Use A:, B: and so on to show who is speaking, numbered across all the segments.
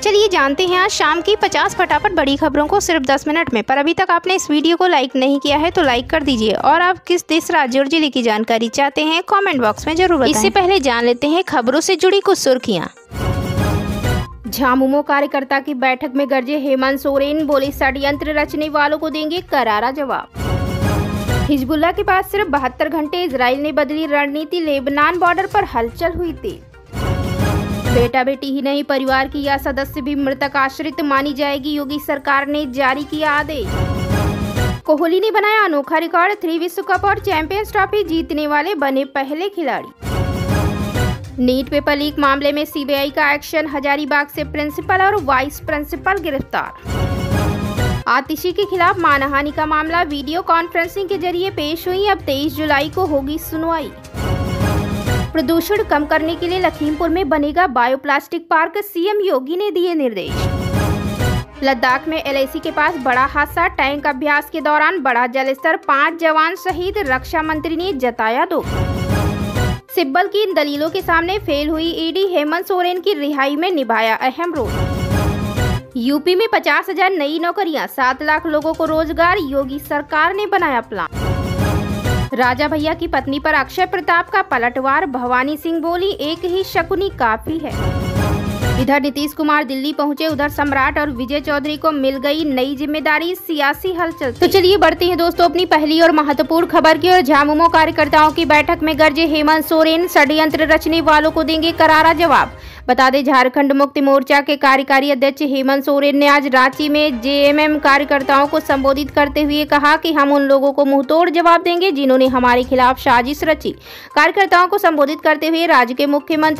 A: चलिए जानते हैं आज शाम की 50 फटाफट बड़ी खबरों को सिर्फ 10 मिनट में। पर अभी तक आपने इस वीडियो को लाइक नहीं किया है तो लाइक कर दीजिए और आप किस देश, राज्य और जिले की जानकारी चाहते हैं कमेंट बॉक्स में जरूर बताएं। इससे पहले जान लेते हैं खबरों से जुड़ी कुछ सुर्खियां। झामुमो कार्यकर्ता की बैठक में गरजे हेमंत सोरेन, बोले षड्यंत्र रचने वालों को देंगे करारा जवाब। हिजबुल्लाह के पास सिर्फ 72 घंटे, इजराइल ने बदली रणनीति, लेबनान बॉर्डर पर हलचल हुई तेज। बेटा बेटी ही नहीं, परिवार की या सदस्य भी मृतक आश्रित मानी जाएगी, योगी सरकार ने जारी किया आदेश। कोहली ने बनाया अनोखा रिकॉर्ड, 3 विश्व कप और चैंपियंस ट्रॉफी जीतने वाले बने पहले खिलाड़ी। नीट पेपर लीक मामले में सीबीआई का एक्शन, हजारीबाग से प्रिंसिपल और वाइस प्रिंसिपल गिरफ्तार। आतिशी के खिलाफ मानहानि का मामला वीडियो कॉन्फ्रेंसिंग के जरिए पेश हुई, अब 23 जुलाई को होगी सुनवाई। प्रदूषण कम करने के लिए लखीमपुर में बनेगा बायोप्लास्टिक पार्क, सीएम योगी ने दिए निर्देश। लद्दाख में एलएसी के पास बड़ा हादसा, टैंक अभ्यास के दौरान बढ़ा जलस्तर, 5 जवान शहीद, रक्षा मंत्री ने जताया दुख। सिब्बल की इन दलीलों के सामने फेल हुई ईडी, हेमंत सोरेन की रिहाई में निभाया अहम रोल। यूपी में 50,000 नई नौकरियां, 7 लाख लोगों को रोजगार, योगी सरकार ने बनाया प्लान। राजा भैया की पत्नी पर अक्षय प्रताप का पलटवार, भवानी सिंह बोली एक ही शकुनी काफी है। इधर नीतीश कुमार दिल्ली पहुंचे, उधर सम्राट और विजय चौधरी को मिल गई नई जिम्मेदारी, सियासी हलचल। तो चलिए बढ़ते हैं दोस्तों अपनी पहली और महत्वपूर्ण खबर की ओर। झामुमो कार्यकर्ताओं की बैठक में गरजे हेमंत सोरेन, षड्यंत्र रचने वालों को देंगे करारा जवाब। बता दें, झारखंड मुक्ति मोर्चा के कार्यकारी अध्यक्ष हेमंत सोरेन ने आज रांची में जेएमएम कार्यकर्ताओं को संबोधित करते हुए कहा कि हम उन लोगों को मुंहतोड़ जवाब देंगे जिन्होंने हमारे खिलाफ साजिश रची। कार्यकर्ताओं को संबोधित करते हुए राज्य के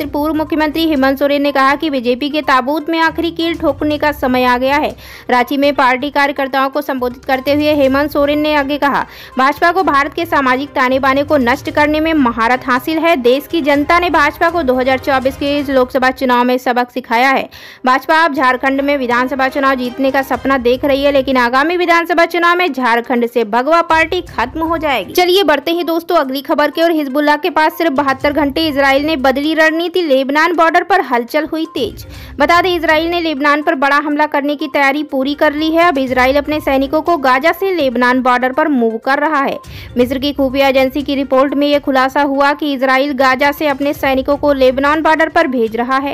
A: पूर्व मुख्यमंत्री हेमंत सोरेन ने कहा कि बीजेपी के ताबूत में आखिरी कील ठोकने का समय आ गया है। रांची में पार्टी कार्यकर्ताओं को संबोधित करते हुए हेमंत सोरेन ने आगे कहा, भाजपा को भारत के सामाजिक ताने बाने को नष्ट करने में महारत हासिल है। देश की जनता ने भाजपा को 2024 के लोकसभा चुनाव में सबक सिखाया है। भाजपा अब झारखंड में विधानसभा चुनाव जीतने का सपना देख रही है, लेकिन आगामी विधानसभा चुनाव में झारखंड से भगवा पार्टी खत्म हो जाएगी। चलिए बढ़ते हैं दोस्तों अगली खबर की ओर। हिजबुल्लाह के पास सिर्फ 72 घंटे, इजराइल ने बदली रणनीति, लेबनान बॉर्डर पर हलचल हुई तेज। बता दें, इजराइल ने लेबनान पर बड़ा हमला करने की तैयारी पूरी कर ली है। अब इजराइल अपने सैनिकों को गाजा से लेबनान बॉर्डर पर मूव कर रहा है। मिस्र की खुफिया एजेंसी की रिपोर्ट में यह खुलासा हुआ कि इजराइल गाजा से अपने सैनिकों को लेबनान बॉर्डर पर भेज रहा है।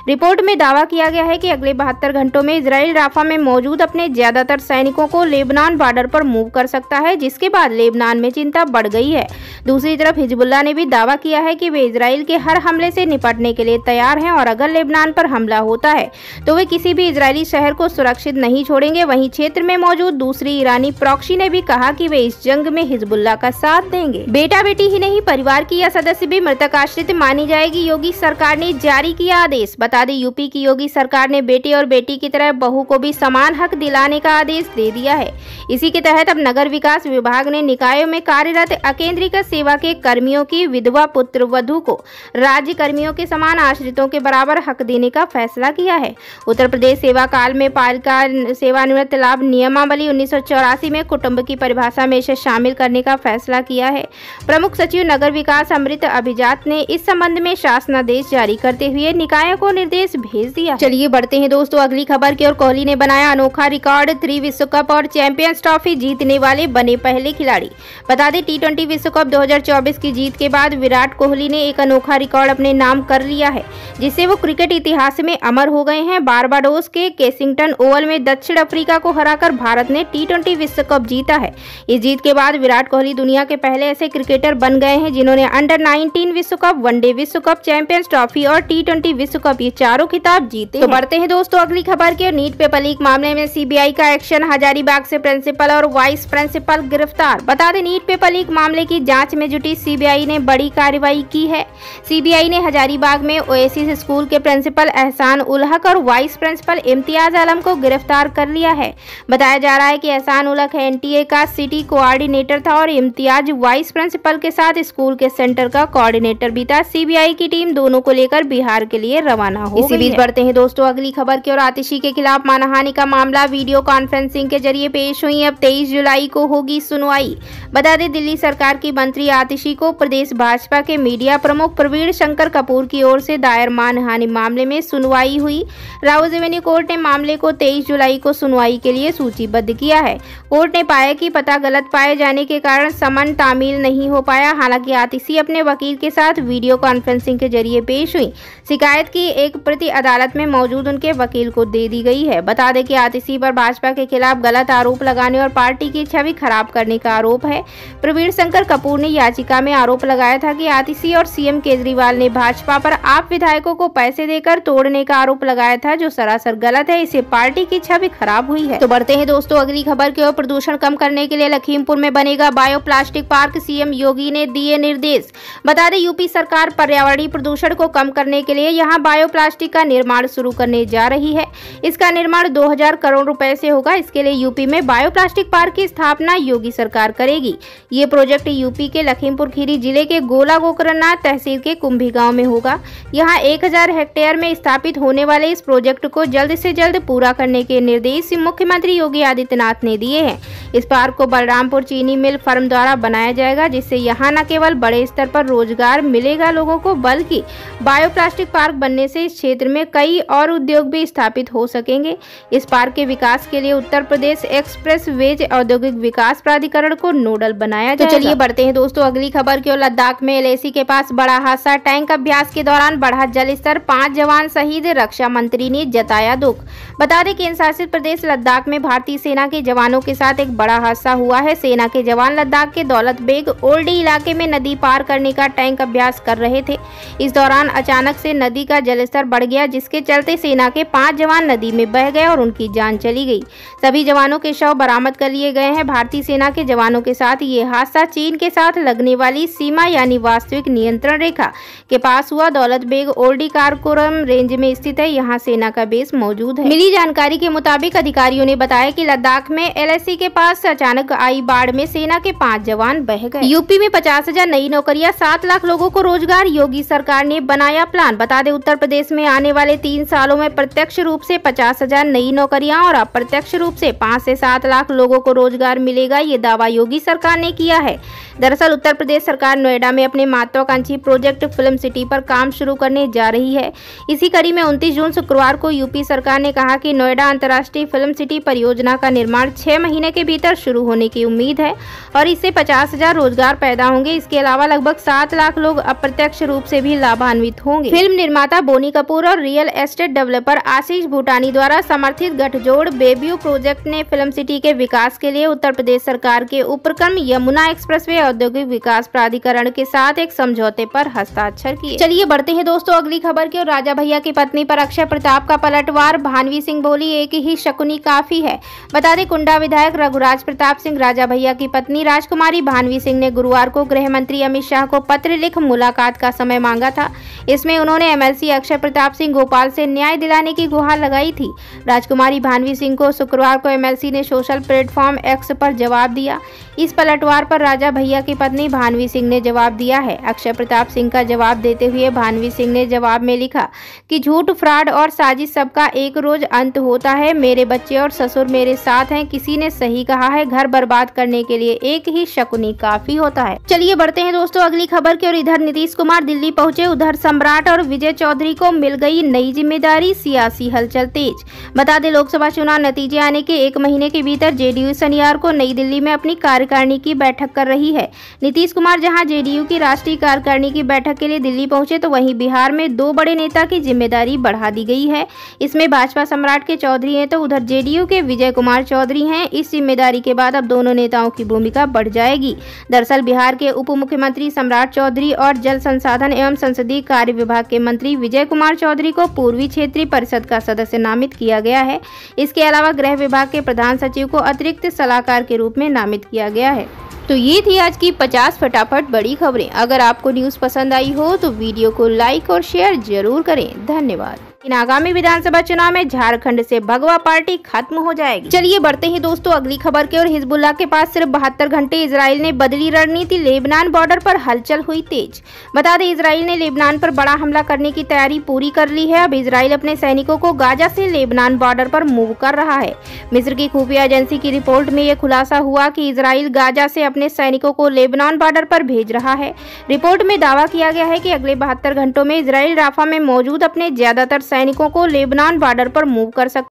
A: रिपोर्ट में दावा किया गया है कि अगले 72 घंटों में इजराइल राफा में मौजूद अपने ज्यादातर सैनिकों को लेबनान बॉर्डर पर मूव कर सकता है, जिसके बाद लेबनान में चिंता बढ़ गई है। दूसरी तरफ हिजबुल्लाह ने भी दावा किया है कि वे इजराइल के हर हमले से निपटने के लिए तैयार हैं और अगर लेबनान पर हमला होता है तो वे किसी भी इजरायली शहर को सुरक्षित नहीं छोड़ेंगे। वहीं क्षेत्र में मौजूद दूसरी ईरानी प्रॉक्सी ने भी कहा कि वे इस जंग में हिजबुल्लाह का साथ देंगे। बेटा बेटी ही नहीं, परिवार की या सदस्य भी मृतक आश्रित मानी जाएगी, योगी सरकार ने जारी किया आदेश। बता दें, यूपी की योगी सरकार ने बेटे और बेटी की तरह बहू को भी समान हक दिलाने का आदेश दे दिया है। इसी के तहत अब नगर विकास विभाग ने निकायों में कार्यरत अकेंद्रीकृत सेवा के कर्मियों की विधवा पुत्र वधू को राज्य कर्मियों के समान आश्रितों के बराबर हक देने का फैसला किया है। उत्तर प्रदेश सेवा काल में पालिका सेवानिवृत्त लाभ नियमावली 1984 में कुटुंब की परिभाषा में इसे शामिल करने का फैसला किया है। प्रमुख सचिव नगर विकास अमृत अभिजात ने इस संबंध में शासनादेश जारी करते हुए निकायों को निर्देश भेज दिया। चलिए बढ़ते हैं दोस्तों अगली खबर की ओर। कोहली ने बनाया अनोखा रिकॉर्ड, 3 विश्व कप और चैंपियंस ट्रॉफी जीतने वाले बने पहले खिलाड़ी। बता दें, T20 विश्व कप 2024 की जीत के बाद विराट कोहली ने एक अनोखा रिकॉर्ड अपने नाम कर लिया है, जिससे वो क्रिकेट इतिहास में अमर हो गए हैं। बारबाडोस के केसिंगटन ओवल में दक्षिण अफ्रीका को हराकर भारत ने T20 विश्व कप जीता है। इस जीत के बाद विराट कोहली दुनिया के पहले ऐसे क्रिकेटर बन गए हैं जिन्होंने अंडर 19 विश्व कप, वनडे विश्व कप, चैंपियंस ट्रॉफी और T20 विश्व कप ये चारों खिताब जीते। तो बढ़ते हैं दोस्तों अगली खबर की। नीट पेपर लीक मामले में सीबीआई का एक्शन, हजारीबाग से प्रिंसिपल और वाइस प्रिंसिपल गिरफ्तार। बता दें, नीट पेपर लीक मामले की जांच में जुटी सीबीआई ने बड़ी कार्रवाई की है। सीबीआई ने हजारीबाग में ओएसिस स्कूल के प्रिंसिपल एहसान उल हक और वाइस प्रिंसिपल इम्तियाज आलम को गिरफ्तार कर लिया है। बताया जा रहा है कि एहसान उल हक एनटीए का सिटी कोऑर्डिनेटर था और इम्तियाज वाइस प्रिंसिपल के साथ स्कूल के सेंटर का कोऑर्डिनेटर भी था। सीबीआई की टीम दोनों को लेकर बिहार के लिए रवाना हो गई है। बढ़ते हैं दोस्तों अगली खबर की ओर। आतिशी के खिलाफ मानहानि का मामला वीडियो कॉन्फ्रेंसिंग के जरिए पेश हुई, अब 23 जुलाई को होगी सुनवाई। बता दें, दिल्ली सरकार की मंत्री आतिशी को प्रदेश भाजपा के मीडिया प्रमुख प्रवीण शंकर कपूर की ओर से दायर मानहानि मामले में सुनवाई हुई। राउज एवेन्यू कोर्ट ने मामले को 23 जुलाई को सुनवाई के लिए सूचीबद्ध किया है। कोर्ट ने पाया कि पता गलत पाए जाने के कारण समन तामील नहीं हो पाया। हालांकि आतिशी अपने वकील के साथ वीडियो कॉन्फ्रेंसिंग के जरिए पेश हुई। शिकायत की एक प्रति अदालत में मौजूद उनके वकील को दे दी गई है। बता दें कि आतिशी पर भाजपा के खिलाफ गलत आरोप लगाने और पार्टी की छवि खराब करने का आरोप है। प्रवीण शंकर कपूर ने याचिका में आरोप लगाया था कि आतिशी और सीएम केजरीवाल ने भाजपा पर आप विधायकों को पैसे देकर तोड़ने का आरोप लगाया था, जो सरासर गलत है। इससे पार्टी की छवि खराब हुई है। तो बढ़ते हैं दोस्तों अगली खबर की ओर। प्रदूषण कम करने के लिए लखीमपुर में बनेगा बायो प्लास्टिक पार्क, सीएम योगी ने दिए निर्देश। बता दें यूपी सरकार पर्यावरणीय प्रदूषण को कम करने के लिए यहां बायो प्लास्टिक का निर्माण शुरू करने जा रही है। इसका निर्माण 2000 करोड़ रुपए से होगा। इसके लिए यूपी में बायो प्लास्टिक पार्क की स्थापना योगी सरकार करेगी। ये प्रोजेक्ट यूपी के लखीमपुर खीरी जिले के गोला गोकरनाथ तहसील के कुंभी गांव में होगा। यहां 1000 हेक्टेयर में स्थापित होने वाले इस प्रोजेक्ट को जल्द से जल्द पूरा करने के निर्देश मुख्यमंत्री योगी आदित्यनाथ ने दिए हैं। इस पार्क को बलरामपुर चीनी मिल फर्म द्वारा बनाया जाएगा, जिससे यहाँ न केवल बड़े स्तर पर रोजगार मिलेगा लोगों को, बल्कि बायो प्लास्टिक पार्क बनने से इस क्षेत्र में कई और उद्योग भी स्थापित हो सकेंगे। इस पार्क के विकास के लिए उत्तर प्रदेश एक्सप्रेस वेज औद्योगिक विकास प्राधिकरण को नोडल बनाया जाएगा। तो चलिए बढ़ते हैं दोस्तों अगली खबर की ओर। लद्दाख में LAC के पास बड़ा हादसा, टैंक अभ्यास के दौरान बढ़ा जल स्तर, 5 जवान शहीद, रक्षा मंत्री ने जताया दुख। बता दें केंद्र शासित प्रदेश लद्दाख में भारतीय सेना के जवानों के साथ एक बड़ा हादसा हुआ है। सेना के जवान लद्दाख के दौलत बेग ओल्डी इलाके में नदी पार करने का टैंक अभ्यास कर रहे थे। इस दौरान अचानक से नदी का जलस्तर बढ़ गया, जिसके चलते सेना के 5 जवान नदी में बह गए और उनकी जान चली गई। सभी जवानों के शव बरामद कर लिए गए हैं। भारतीय सेना के जवानों के साथ ये हादसा चीन के साथ लगने वाली सीमा यानी वास्तविक नियंत्रण रेखा के पास हुआ। दौलत बेग ओल्डी कारकोरम रेंज में स्थित है। यहाँ सेना का बेस मौजूद है। मिली जानकारी के मुताबिक अधिकारियों ने बताया कि लद्दाख में LAC के पास अचानक आई बाढ़ में सेना के 5 जवान बह गए। यूपी में 50,000 नई नौकरियां, 7 लाख लोगों को रोजगार, योगी सरकार ने बनाया प्लान। बता दें उत्तर प्रदेश में आने वाले 3 सालों में प्रत्यक्ष रूप से 50,000 नई नौकरियां और अप्रत्यक्ष रूप से 5 से 7 लाख लोगों को रोजगार मिलेगा। ये दावा योगी सरकार ने किया है। दरअसल उत्तर प्रदेश सरकार नोएडा में अपने महत्वाकांक्षी प्रोजेक्ट फिल्म सिटी पर काम शुरू करने जा रही है। इसी कड़ी में 29 जून शुक्रवार को यूपी सरकार ने कहा कि नोएडा अंतर्राष्ट्रीय फिल्म सिटी परियोजना का निर्माण 6 महीने के भीतर शुरू होने की उम्मीद है और इससे 50,000 रोजगार पैदा होंगे। इसके अलावा लगभग 7 लाख लोग अप्रत्यक्ष रूप से भी लाभान्वित होंगे। फिल्म निर्माता बोनी कपूर और रियल एस्टेट डेवलपर आशीष भूटानी द्वारा समर्थित गठजोड़ बेब्यू प्रोजेक्ट ने फिल्म सिटी के विकास के लिए उत्तर प्रदेश सरकार के उपक्रम यमुना एक्सप्रेसवे औद्योगिक विकास प्राधिकरण के साथ एक समझौते पर हस्ताक्षर किए। चलिए बढ़ते हैं दोस्तों अगली खबर की ओर। राजा भैया की पत्नी पर अक्षय प्रताप का पलटवार, भानवी सिंह बोली एक ही शकुनी काफी है। बता दें कुंडा विधायक रघुराज प्रताप सिंह राजा भैया की पत्नी राजकुमारी भानवी सिंह ने गुरुवार को गृह मंत्री अमित शाह को पत्र लिख मुलाकात का समय मांगा था। इसमें उन्होंने MLC अक्षय प्रताप सिंह गोपाल से न्याय दिलाने की गुहार लगाई थी। राजकुमारी भानवी सिंह को शुक्रवार को MLC ने सोशल प्लेटफॉर्म X पर जवाब दिया। इस पलटवार पर राजा भैया की पत्नी भानवी सिंह ने जवाब दिया है। अक्षय प्रताप सिंह का जवाब देते हुए भानवी सिंह ने जवाब में लिखा कि झूठ, फ्रॉड और साजिश सबका एक रोज अंत होता है। मेरे बच्चे और ससुर मेरे साथ हैं। किसी ने सही कहा है, घर बर्बाद करने के लिए एक ही शकुनी काफी होता है। चलिए बढ़ते हैं दोस्तों अगली खबर की ओर। इधर नीतीश कुमार दिल्ली पहुंचे, उधर सम्राट और विजय चौधरी को मिल गई नई जिम्मेदारी, सियासी हलचल तेज। बता दें लोकसभा चुनाव नतीजे आने के 1 महीने के भीतर JDU शनिवार को नई दिल्ली में अपनी कार्यकारिणी की बैठक कर रही है। नीतीश कुमार जहां JDU की राष्ट्रीय कार्यकारिणी की बैठक के लिए दिल्ली पहुंचे, तो वहीं बिहार में 2 बड़े नेता की जिम्मेदारी बढ़ा दी गई है। इसमें भाजपा सम्राट के चौधरी हैं, तो उधर JDU के विजय कुमार चौधरी हैं। इस जिम्मेदारी के बाद अब दोनों नेताओं की भूमिका बढ़ जाएगी। दरअसल बिहार के उप मुख्यमंत्री सम्राट चौधरी और जल संसाधन एवं संसदीय कार्य विभाग के मंत्री विजय कुमार चौधरी को पूर्वी क्षेत्रीय परिषद का सदस्य नामित किया गया है। इसके अलावा गृह विभाग के प्रधान सचिव को अतिरिक्त सलाहकार के रूप में नामित किया गया है। तो ये थी आज की 50 फटाफट बड़ी खबरें। अगर आपको न्यूज़ पसंद आई हो तो वीडियो को लाइक और शेयर जरूर करें। धन्यवाद। इन आगामी विधानसभा चुनाव में झारखंड से भगवा पार्टी खत्म हो जाएगी। चलिए बढ़ते हैं दोस्तों अगली खबर की ओर। हिजबुल्लाह के पास सिर्फ 72 घंटे, इजराइल ने बदली रणनीति, लेबनान बॉर्डर पर हलचल हुई तेज। बता दें इजराइल ने लेबनान पर बड़ा हमला करने की तैयारी पूरी कर ली है। अब इजराइल अपने सैनिकों को गाजा से लेबनान बॉर्डर पर मूव कर रहा है। मिस्र की खुफिया एजेंसी की रिपोर्ट में यह खुलासा हुआ कि इजराइल गाजा से अपने सैनिकों को लेबनान बॉर्डर पर भेज रहा है। रिपोर्ट में दावा किया गया है कि अगले 72 घंटों में इजराइल राफा में मौजूद अपने ज्यादातर सैनिकों को लेबनान बॉर्डर पर मूव कर सकते